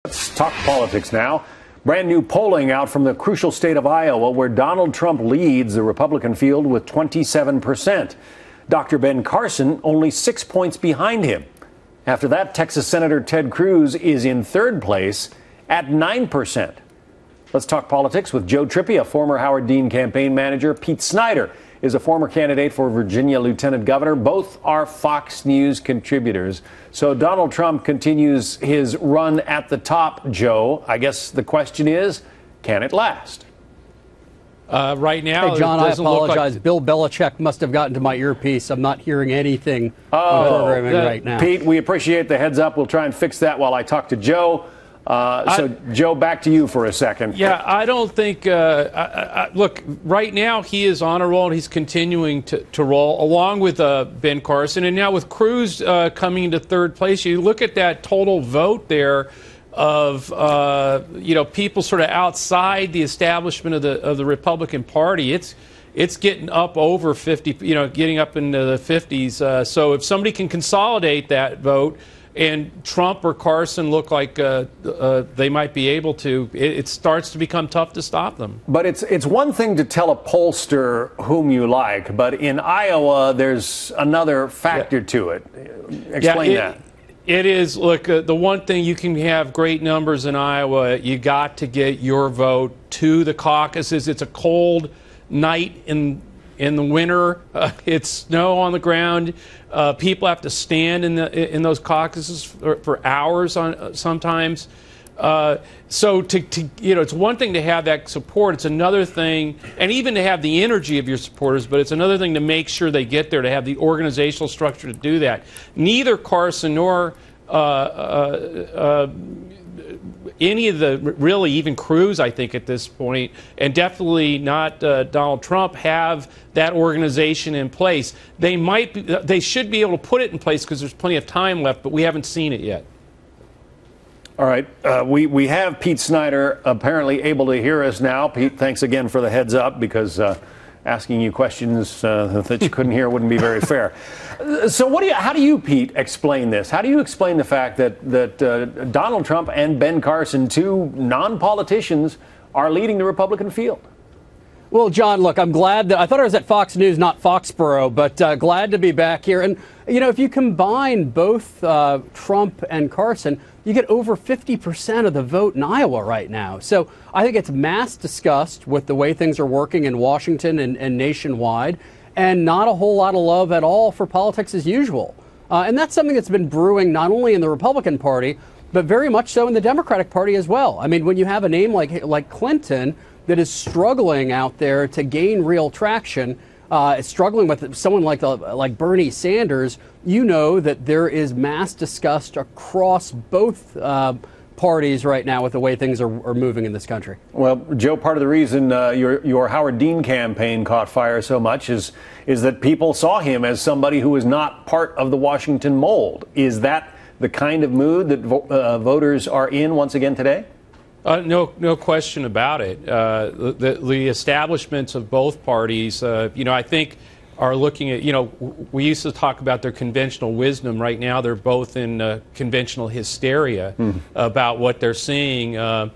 Let's talk politics now. Brand new polling out from the crucial state of Iowa, where Donald Trump leads the Republican field with 27%. Dr. Ben Carson only 6 points behind him. After that, Texas Senator Ted Cruz is in third place at 9%. Let's talk politics with Joe Trippi, a former Howard Dean campaign manager. Pete Snyder is a former candidate for Virginia lieutenant governor. Both are Fox News contributors. So Donald Trump continues his run at the top, Joe. I guess the question is, can it last? Right now, hey, John, I apologize. Bill Belichick must have gotten to my earpiece. I'm not hearing anything on programming right now. Pete, we appreciate the heads up. We'll try and fix that while I talk to Joe. So, Joe, back to you for a second. Yeah, I don't think look, right now he is on a roll, and he's continuing to roll, along with Ben Carson. And now with Cruz coming into third place, you look at that total vote there of, people sort of outside the establishment of the Republican Party. It's getting up over 50, getting up into the 50s. So if somebody can consolidate that vote, and Trump or Carson look like they might be able to, it starts to become tough to stop them. But it's one thing to tell a pollster whom you like, but in Iowa, there's another factor to it. Explain that. It is. Look, the one thing, you can have great numbers in Iowa, you got to get your vote to the caucuses. It's a cold night in the winter. It's snow on the ground. People have to stand in those caucuses for hours sometimes. So it's one thing to have that support. It's another thing, and even to have the energy of your supporters, but it's another thing to make sure they get there, to have the organizational structure to do that. Neither Carson nor any of really even Cruz, I think, at this point, and definitely not Donald Trump, have that organization in place. They should be able to put it in place because there's plenty of time left, but we haven't seen it yet. All right. We have Pete Snyder apparently able to hear us now. Pete, thanks again for the heads up, because asking you questions that you couldn't hear wouldn't be very fair. So how do you, Pete, explain this? How do you explain the fact that Donald Trump and Ben Carson, two non-politicians, are leading the Republican field? Well, John, look, I'm glad that I thought I was at Fox News, not Foxborough, but glad to be back here. And, if you combine both Trump and Carson, you get over 50% of the vote in Iowa right now. So I think it's mass disgust with the way things are working in Washington and nationwide, and not a whole lot of love at all for politics as usual. And that's something that's been brewing not only in the Republican Party, but very much so in the Democratic Party as well. I mean, when you have a name like Clinton that is struggling out there to gain real traction, struggling with someone like Bernie Sanders, that there is mass disgust across both parties right now with the way things are moving in this country. Well, Joe, part of the reason your Howard Dean campaign caught fire so much is that people saw him as somebody who was not part of the Washington mold. Is that the kind of mood that voters are in once again today? No question about it. The establishments of both parties, I think, are looking at, we used to talk about their conventional wisdom. Right now, they're both in conventional hysteria about what they're seeing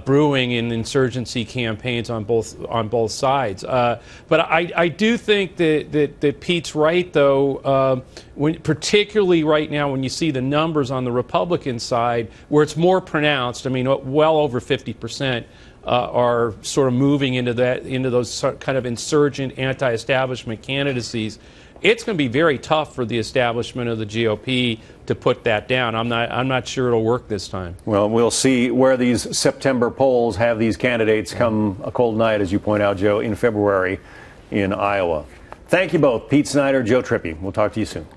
brewing in insurgency campaigns on both sides. But I do think that Pete's right, though, particularly right now when you see the numbers on the Republican side, where it's more pronounced. I mean, well over 50% are sort of moving into those kind of insurgent, anti-establishment candidacies. It's going to be very tough for the establishment of the GOP to put that down. I'm not sure it'll work this time. Well, we'll see where these September polls have these candidates come a cold night, as you point out, Joe, in February in Iowa. Thank you both, Pete Snyder, Joe Trippi. We'll talk to you soon.